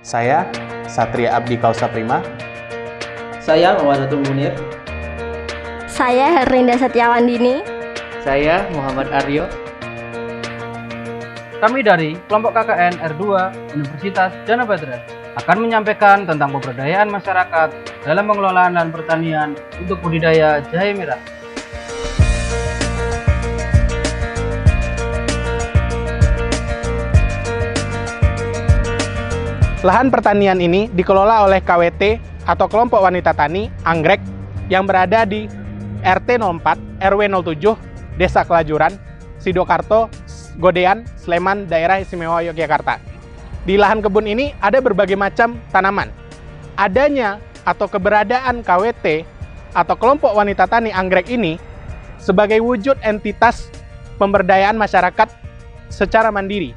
Saya Satria Abdi Kausa Prima. Saya Muhammadul Munir. Saya Herlinda Setiawandini. Saya Muhammad Aryo. Kami dari kelompok KKN R2 Universitas Danau Badra akan menyampaikan tentang pemberdayaan masyarakat dalam pengelolaan lahan pertanian untuk budidaya jahe merah. Lahan pertanian ini dikelola oleh KWT atau Kelompok Wanita Tani Anggrek yang berada di RT 04 RW 07 Desa Kelajuran, Sidokarto, Godean, Sleman, Daerah Istimewa Yogyakarta. Di lahan kebun ini ada berbagai macam tanaman. Adanya atau keberadaan KWT atau Kelompok Wanita Tani Anggrek ini sebagai wujud entitas pemberdayaan masyarakat secara mandiri.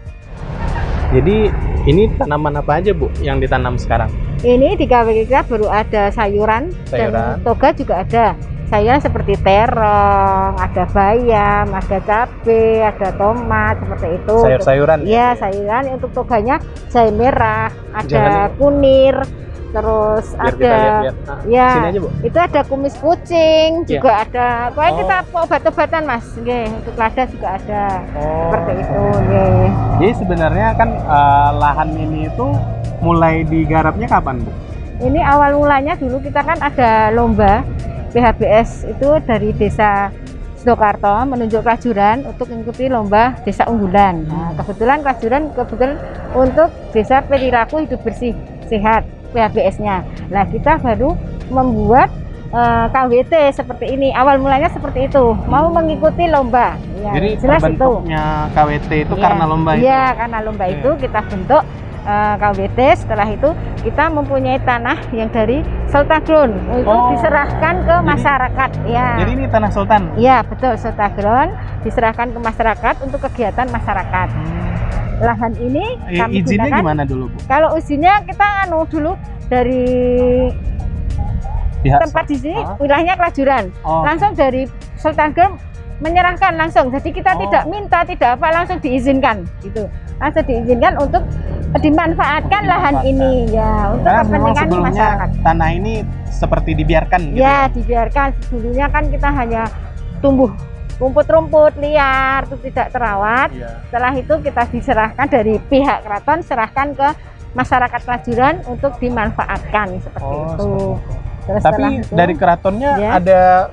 Jadi ini tanaman apa aja Bu yang ditanam sekarang? Ini di KWT kita baru ada sayuran. Dan toga juga ada. Sayuran seperti terong, ada bayam, ada cabai, ada tomat, seperti itu. Sayur-sayuran? Iya, sayuran. Untuk toganya jahe merah, ada kunir, terus biar ada lihat. Ya, sini aja Bu. itu ada kumis kucing, Ya. juga ada. Pokoknya kita obat-obatan Mas, nggih. Untuk lada juga ada. Seperti itu, nggih. Jadi sebenarnya kan lahan ini itu mulai digarapnya kapan Bu? Ini awal mulanya dulu kita kan ada lomba PHBS itu dari Desa Sidokarto menunjuk Kelajuran untuk mengikuti lomba desa unggulan. Nah, kebetulan Kelajuran untuk desa perilaku hidup bersih sehat PHBS-nya. Nah, kita baru membuat KWT seperti ini. Awal mulanya seperti itu, mau mengikuti lomba. Ya, Jadi jelas terbentuknya KWT itu Ya, karena lomba itu? Iya, karena lomba itu kita bentuk KWT. Setelah itu kita mempunyai tanah yang dari Seltagron untuk diserahkan ke masyarakat. Ya. Jadi ini tanah sultan? Iya, betul, Seltagron diserahkan ke masyarakat untuk kegiatan masyarakat. Lahan ini kami izinnya gunakan. gimana dulu Bu? Kalau izinnya kita dulu dari tempat di sini wilayahnya Kelajuran. Langsung dari Seltagron menyerahkan langsung. Jadi kita tidak minta, tidak apa, langsung diizinkan gitu. Langsung diizinkan untuk dimanfaatkan lahan ini ya untuk kepentingan masyarakat. Tanah ini seperti dibiarkan gitu. Ya, dibiarkan. Dulunya kan kita hanya tumbuh rumput-rumput liar, terus tidak terawat. Setelah itu kita diserahkan dari pihak keraton, serahkan ke masyarakat Kelajuran untuk dimanfaatkan seperti itu. Terus tapi itu, dari keratonnya ada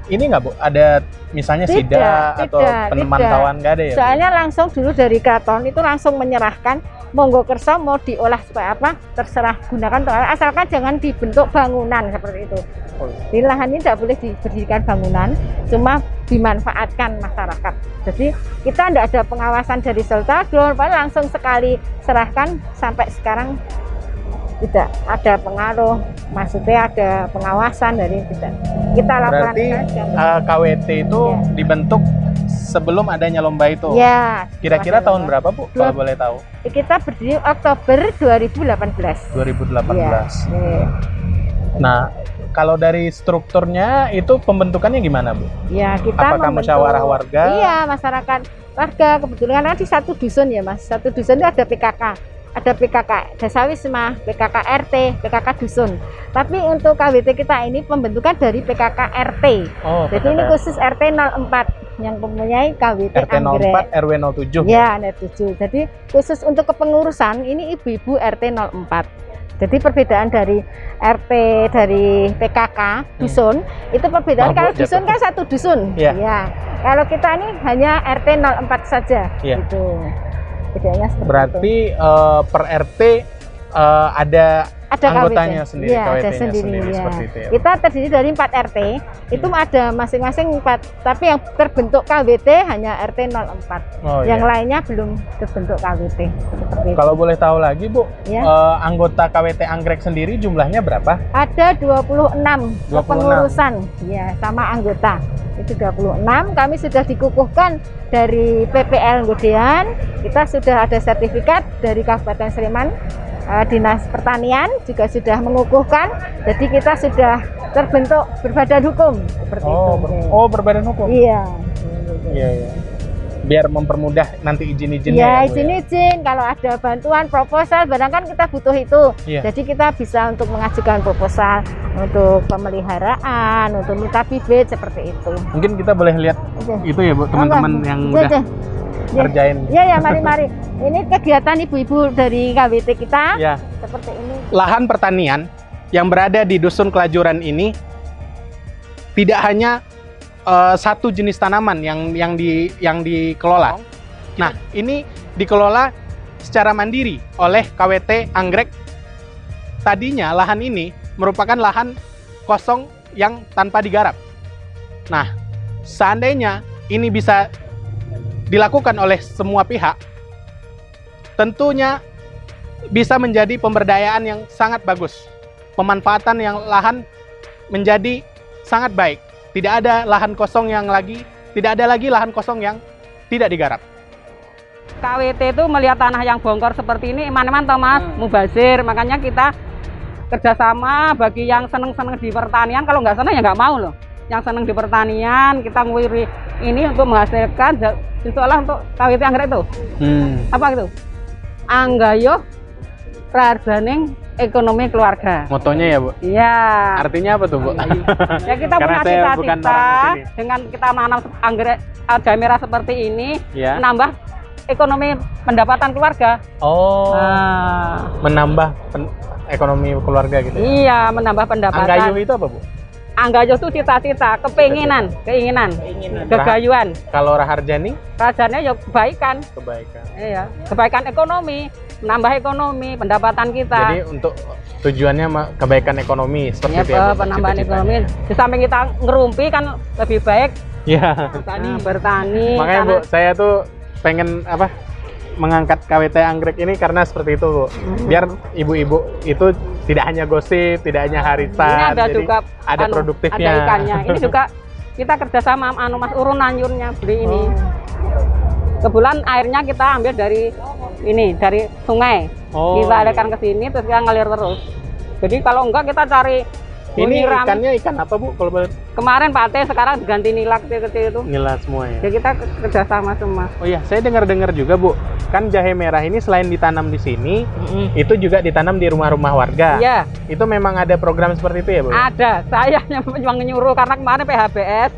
ini nggak Bu? Ada misalnya sida atau pemantauan nggak ada ya? Soalnya langsung dulu dari keraton itu langsung menyerahkan monggo kersa mau diolah supaya apa terserah gunakan, asalkan jangan dibentuk bangunan seperti itu. Di lahan ini tidak boleh diberdirikan bangunan, cuma dimanfaatkan masyarakat. Jadi kita tidak ada pengawasan dari Seltagron, paling langsung sekali serahkan sampai sekarang tidak ada pengaruh, maksudnya ada pengawasan dari kita lakukan. Berarti KWT itu dibentuk sebelum adanya lomba itu? Ya. Kira-kira tahun berapa Bu, kalau boleh tahu? Kita berdiri Oktober 2018. 2018. Ya. Nah, kalau dari strukturnya itu pembentukannya gimana Bu? Ya, kita apakah musyawarah warga? Iya, masyarakat warga. Kebetulan kan di satu dusun ya Mas. Satu dusun itu ada PKK. Ada PKK Desa Wisma, PKK RT, PKK Dusun. Tapi untuk KWT kita ini pembentukan dari PKK RT. Jadi ini khusus RT 04 yang mempunyai KWT RT 04 RW 07. Ya, RW 07. Jadi khusus untuk kepengurusan ini ibu-ibu RT 04. Jadi perbedaan dari RT dari PKK Dusun itu perbedaan. Kalau dusun kan satu dusun. Ya. Kalau kita ini hanya RT 04 saja. Gitu. Berarti per RT ada anggotanya KWT. sendiri, KWT-nya sendiri seperti itu ya. Kita terdiri dari 4 RT, itu ada masing-masing 4, tapi yang terbentuk KWT hanya RT 04. Yang lainnya belum terbentuk KWT. Kalau boleh tahu lagi Bu, anggota KWT Anggrek sendiri jumlahnya berapa? Ada 26 kepengurusan, ya, sama anggota. Itu 26, kami sudah dikukuhkan dari PPL Godean, kita sudah ada sertifikat dari Kabupaten Sleman, Dinas Pertanian juga sudah mengukuhkan, jadi kita sudah terbentuk berbadan hukum seperti itu. Berbadan hukum? Iya. Iya. biar mempermudah nanti izin-izinnya Ya, Bu, izin-izin kalau ada bantuan proposal, barang kan kita butuh itu. Iya. Jadi kita bisa untuk mengajukan proposal untuk pemeliharaan, untuk minta bibit seperti itu. Mungkin kita boleh lihat Oke. itu ya Bu, teman-teman yang Ya, udah ya. kerjain. Ya, ya, mari. Ini kegiatan ibu-ibu dari KWT kita. Ya, Seperti ini. lahan pertanian yang berada di Dusun Kelajuran ini tidak hanya satu jenis tanaman yang dikelola. Nah, ini dikelola secara mandiri oleh KWT Anggrek. Tadinya lahan ini merupakan lahan kosong yang tanpa digarap. Nah, seandainya ini bisa dilakukan oleh semua pihak, tentunya bisa menjadi pemberdayaan yang sangat bagus. Pemanfaatan yang lahan menjadi sangat baik. Tidak ada lahan kosong tidak ada lagi lahan kosong yang tidak digarap. KWT itu melihat tanah yang bongkor seperti ini, iman-iman toh Mas, mubazir. Makanya kita kerjasama bagi yang seneng-seneng di pertanian. Kalau nggak seneng ya nggak mau loh. Yang seneng di pertanian, kita ngwiri ini untuk menghasilkan, insya untuk KWT Anggrek itu. Apa itu? Anggayo Prajaning Ekonomi Keluarga. Motonya ya Bu? Iya. Artinya apa tuh Bu? Ya kita Karena punya saya bukan cita-cita orang sini. dengan kita menanam anggrek jahe merah seperti ini, Ya. menambah ekonomi pendapatan keluarga. Oh, Nah, menambah ekonomi keluarga gitu. iya, menambah pendapatan. Anggayu itu apa Bu? Anggayo itu cita-cita, keinginan, kegayuan. Kalau Raharjani? Rasanya ya kebaikan. Kebaikan. Iya, kebaikan ekonomi, menambah ekonomi, pendapatan kita. Jadi untuk tujuannya kebaikan ekonomi seperti Ya, itu ya Bu, penambahan cita-citanya. ekonomi. Di samping kita ngerumpi kan lebih baik Iya. bertani. Makanya Bu, karena- saya tuh pengen mengangkat KWT Anggrek ini karena seperti itu Bu. Biar ibu-ibu itu tidak hanya gosip, tidak hanya harisan, ini ada jadi juga ada produktifnya. ada ikannya. Ini juga kita kerjasama sama Mas Urun Nanyurnya beli ini. Kebetulan airnya kita ambil dari sungai. Oh, Kita iya. alirkan ke sini terus kita ngalir terus. Jadi kalau enggak kita cari Ini nyiram. ikannya ikan apa Bu? Kalau boleh Kemarin pate, sekarang diganti nila kecil-kecil itu. nila semua ya. Jadi kita kerjasama semua. Oh iya, saya dengar-dengar juga Bu, kan jahe merah ini selain ditanam di sini, itu juga ditanam di rumah-rumah warga. Iya, Itu memang ada program seperti itu ya Bu? ada. Saya yang menyuruh karena kemarin PHBS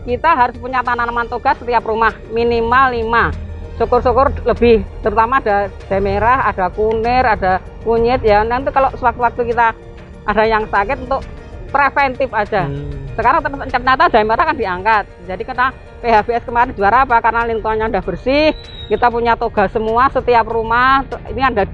kita harus punya tanaman tugas setiap rumah minimal 5. Syukur-syukur lebih, terutama ada jahe merah, ada kunir, ada kunyit ya. Nanti kalau sewaktu-waktu kita ada yang sakit untuk preventif aja. Sekarang ternyata jahe merah kan diangkat. Jadi kita PHBS kemarin juara apa? Karena lingkungannya udah bersih. Kita punya tugas semua setiap rumah. Ini ada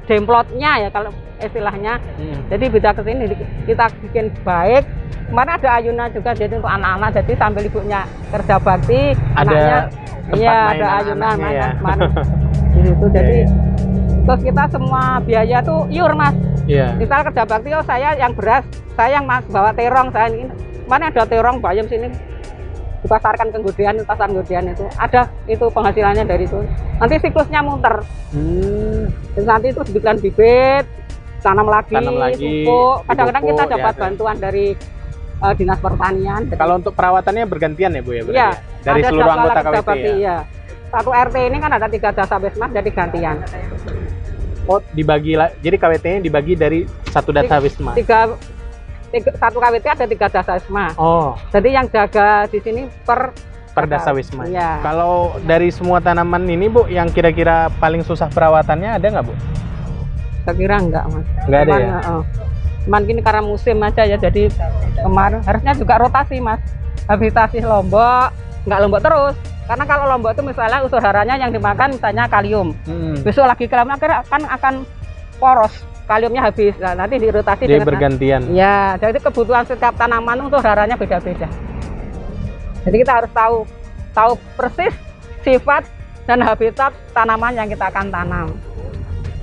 demplotnya ya kalau istilahnya. Jadi beda ke sini kita bikin baik. Kemarin ada ayunan juga jadi untuk anak-anak. Jadi sambil ibunya kerja bakti, anaknya tempat iya main ada ayunan anak-anaknya ya. kemarin. Di situ jadi terus kita semua biaya tuh iur Mas. Iya. Misal kerja bakti, oh saya yang beras, saya yang bawa terong, saya ini. Mana ada terong bayam sini dipasarkan ke Godean, pasar Godean itu. Ada itu penghasilannya dari itu. Nanti siklusnya muter. Terus nanti itu dibikin bibit, tanam lagi, pupuk. Kadang-kadang kita dipupuk, dapat ya, bantuan dari Dinas Pertanian. Kalau untuk perawatannya bergantian ya Bu ya? berarti Iya, ya? Dari ada seluruh jadwal anggota kerja KWT bakti, ya? iya. Satu RT ini kan ada 3 dasa wisma jadi gantian. Oh, jadi KWT-nya dibagi dari satu data wisma? Satu KWT ada 3 dasa wisma. Oh, Jadi yang jaga di sini per dasa wisma. Iya. Kalau dari semua tanaman ini Bu, yang kira-kira paling susah perawatannya ada nggak Bu? Saya kira enggak Mas. Nggak ada Cuman, ya? Cuman gini karena musim aja ya, jadi kemarin harusnya juga rotasi Mas. Habitasi Lombok, nggak Lombok terus. Karena kalau Lombok itu misalnya unsur haranya yang dimakan misalnya kalium. Besok lagi kaliumnya akan poros, kaliumnya habis. Nah, nanti dirotasi Jadi dengan bergantian. ya, jadi kebutuhan setiap tanaman unsur haranya beda-beda. Jadi kita harus tahu persis sifat dan habitat tanaman yang kita akan tanam.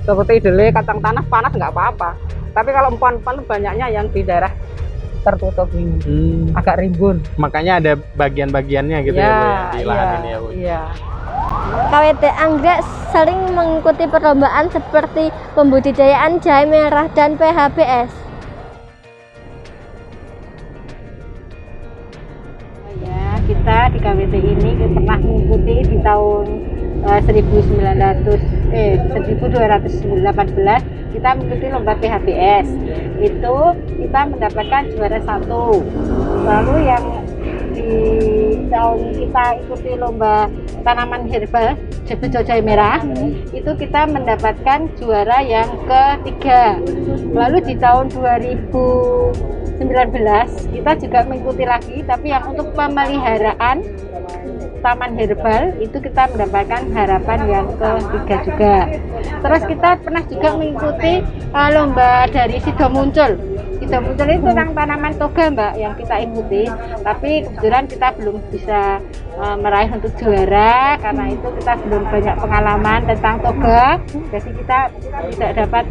Seperti kedelai, kacang tanah panas nggak apa-apa. Tapi kalau empon-empon banyaknya yang di daerah tertutup ini, agak rimbun. Makanya ada bagian-bagiannya gitu ya Bu ya, di lahan ini ya Bu. Iya. KWT Anggrek sering mengikuti perlombaan seperti pembudidayaan jahe merah dan PHBS. Ya, kita di KWT KWT ini pernah mengikuti di tahun 1218 kita mengikuti lomba PHBS. Itu kita mendapatkan juara 1. Lalu yang di tahun kita ikuti lomba tanaman herbal Bejo Jahe Merah, itu kita mendapatkan juara yang ketiga. Lalu di tahun 2019 kita juga mengikuti lagi, tapi yang untuk pemeliharaan taman herbal itu kita mendapatkan harapan yang ketiga juga. Terus kita pernah juga mengikuti lomba dari Sido Muncul. Sido Muncul itu tentang tanaman toga Mbak yang kita ikuti, tapi kebetulan kita belum bisa meraih untuk juara karena itu kita belum banyak pengalaman tentang toga, jadi kita tidak dapat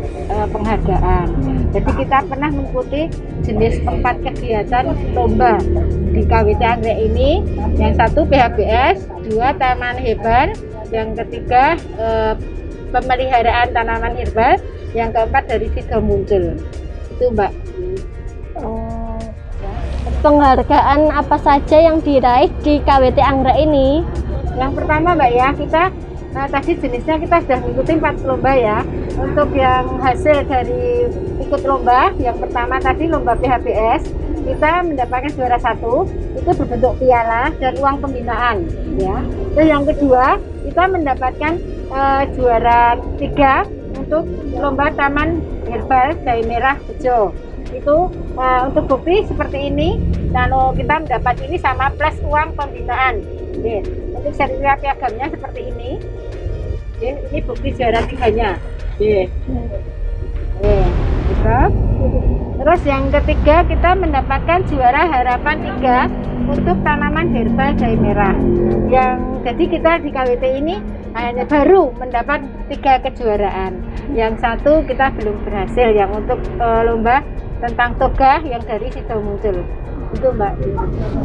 penghargaan. Jadi kita pernah mengikuti jenis 4 kegiatan lomba di KWT Anggrek ini. Yang satu PHBS, 2 taman herbal, yang ketiga pemeliharaan tanaman herbal, yang keempat dari Sido Muncul. Itu Mbak. Penghargaan apa saja yang diraih di KWT Anggrek ini? Yang pertama Mbak ya, kita tadi jenisnya kita sudah mengikuti 4 lomba ya. Untuk yang hasil dari ikut lomba, yang pertama tadi lomba PHBS, kita mendapatkan juara 1, itu berbentuk piala dan uang pembinaan ya. Dan yang kedua, kita mendapatkan juara 3 untuk lomba taman herbal Jahe Merah Bejo. Itu untuk bukti seperti ini, kalau kita mendapat ini sama plus uang pembinaan. Untuk sertifikat piagamnya seperti ini. Ini bukti juara 3-nya. Terus yang ketiga kita mendapatkan juara harapan 3 untuk tanaman herbal Jahe Merah. Yang jadi kita di KWT ini hanya baru mendapat 3 kejuaraan. Yang satu kita belum berhasil, yang untuk lomba tentang toga yang dari Sido Muncul. Itu Mbak.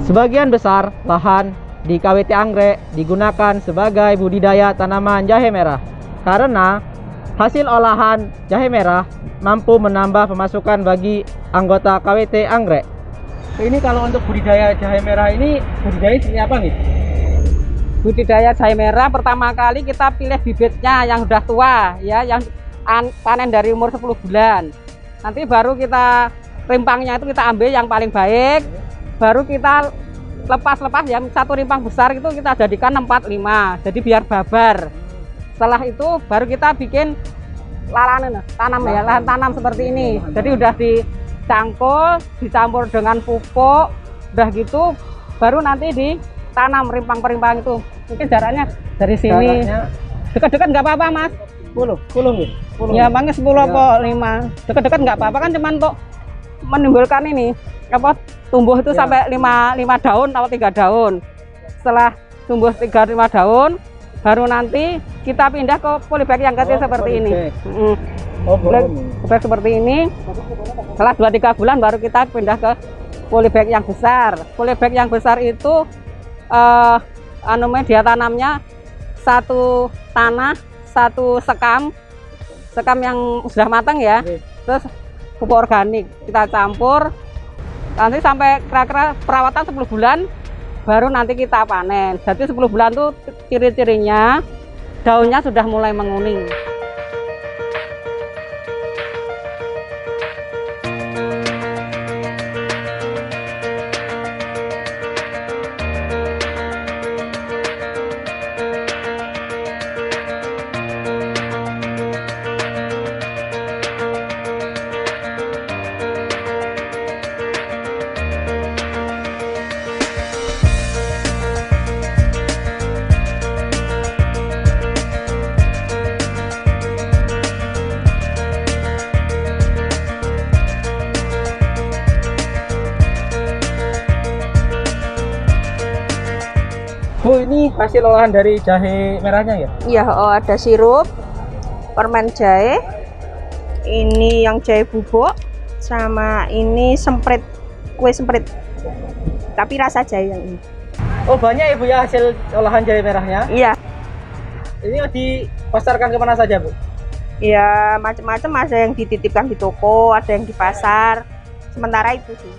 Sebagian besar lahan di KWT Anggrek digunakan sebagai budidaya tanaman jahe merah karena hasil olahan jahe merah mampu menambah pemasukan bagi anggota KWT Anggrek. Ini kalau untuk budidaya jahe merah ini budidaya seperti apa nih? Budidaya jahe merah pertama kali kita pilih bibitnya yang sudah tua ya, yang panen dari umur 10 bulan. Nanti baru kita rimpangnya itu kita ambil yang paling baik, baru kita lepas yang satu rimpang besar itu kita jadikan 4-5, jadi biar babar. Setelah itu baru kita bikin lahan tanam seperti ini. Jadi udah dicangkul, dicampur dengan pupuk, udah gitu baru nanti ditanam rimpang-rimpang itu. Mungkin jaraknya dari sini dekat-dekat nggak apa-apa Mas. 10 ya, makanya 10 apa 5 dekat-dekat nggak apa-apa kan, cuman untuk menimbulkan ini apa tumbuh itu sampai 5 daun atau 3 daun. Setelah tumbuh 3-5 daun baru nanti kita pindah ke polybag yang kecil seperti ini. Polybag seperti ini. Setelah 2-3 bulan baru kita pindah ke polybag yang besar. Polybag yang besar itu dia tanamnya 1 tanah, 1 sekam yang sudah matang ya, terus pupuk organik kita campur, nanti sampai kira-kira perawatan 10 bulan baru nanti kita panen. Jadi 10 bulan tuh ciri-cirinya daunnya sudah mulai menguning. Bu, ini hasil olahan dari jahe merahnya ya? Iya, ada sirup, permen jahe, ini yang jahe bubuk, sama ini semprit, kue semprit. Tapi rasa jahe yang ini. Oh, banyak ya Bu ya hasil olahan jahe merahnya? Iya. Ini dipasarkan kemana saja Bu? Ya macam-macam, ada yang dititipkan di toko, ada yang di pasar. Sementara itu sih.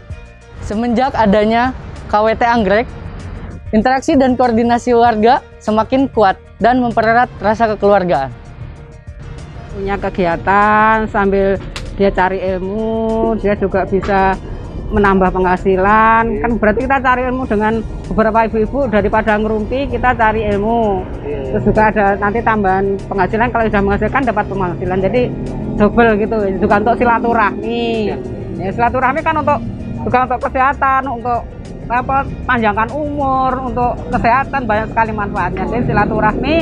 Semenjak adanya KWT Anggrek, Interaksi dan koordinasi warga semakin kuat dan mempererat rasa kekeluargaan. Punya kegiatan sambil dia cari ilmu, dia juga bisa menambah penghasilan. Kan berarti kita cari ilmu dengan beberapa ibu-ibu daripada ngerumpi, kita cari ilmu. Terus juga ada nanti tambahan penghasilan, kalau sudah menghasilkan dapat penghasilan. Jadi double gitu, juga untuk silaturahmi. Ya, silaturahmi kan juga untuk kesehatan, untuk panjangkan umur, untuk kesehatan, banyak sekali manfaatnya. Jadi silaturahmi,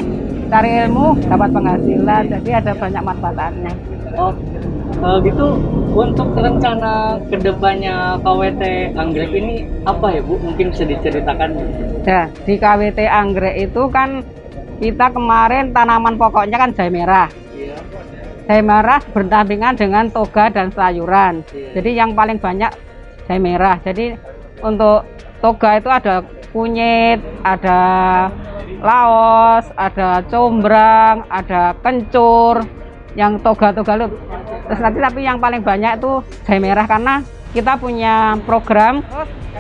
cari ilmu, dapat penghasilan, jadi ada banyak manfaatnya. Oh, gitu untuk rencana kedepannya KWT Anggrek ini apa ya Bu? Mungkin bisa diceritakan. Ya, di KWT Anggrek itu kan kita kemarin tanaman pokoknya kan jahe merah. Iya. Jahe merah berdampingan dengan toga dan sayuran. Iya. Jadi yang paling banyak jahe merah. Jadi untuk toga itu ada kunyit, ada laos, ada combrang, ada kencur, yang toga-toga lu. Terus nanti tapi yang paling banyak itu jahe merah karena kita punya program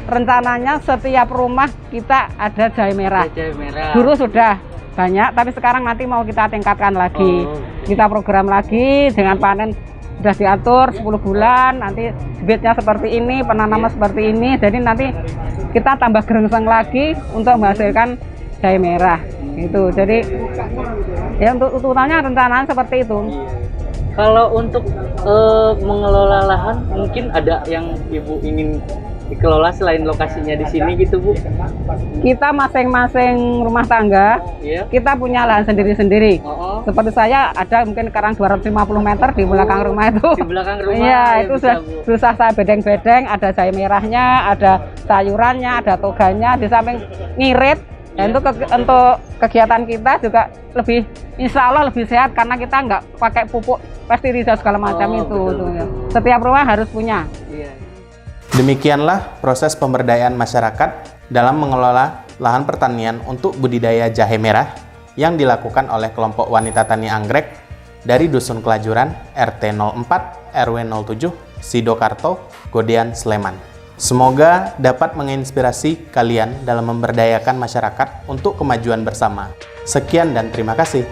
rencananya setiap rumah kita ada jahe merah. Jahe merah. Dulu sudah banyak tapi sekarang nanti mau kita tingkatkan lagi. Kita program lagi dengan panen sudah diatur 10 bulan, nanti bibitnya seperti ini, penanaman seperti ini. Jadi nanti kita tambah gerengseng lagi untuk menghasilkan jahe merah. Itu. Jadi ya untuk ututannya rencananya seperti itu. Kalau untuk mengelola lahan mungkin ada yang Ibu ingin dikelola selain lokasinya di sini gitu Bu? Kita masing-masing rumah tangga, kita punya lahan sendiri-sendiri. Seperti saya ada mungkin sekarang 250 meter di belakang rumah itu. Di belakang rumah. Iya, itu sudah saya bedeng-bedeng, ada jahe merahnya, ada sayurannya, ada toganya, di samping ngirit. Dan untuk kegiatan kita juga lebih, insya Allah lebih sehat karena kita nggak pakai pupuk pestisida segala macam itu. Ya. Setiap rumah harus punya. Demikianlah proses pemberdayaan masyarakat dalam mengelola lahan pertanian untuk budidaya jahe merah yang dilakukan oleh kelompok wanita tani Anggrek dari Dusun Kelajuran, RT 04, RW 07, Sidokarto, Godean, Sleman. Semoga dapat menginspirasi kalian dalam memberdayakan masyarakat untuk kemajuan bersama. Sekian dan terima kasih.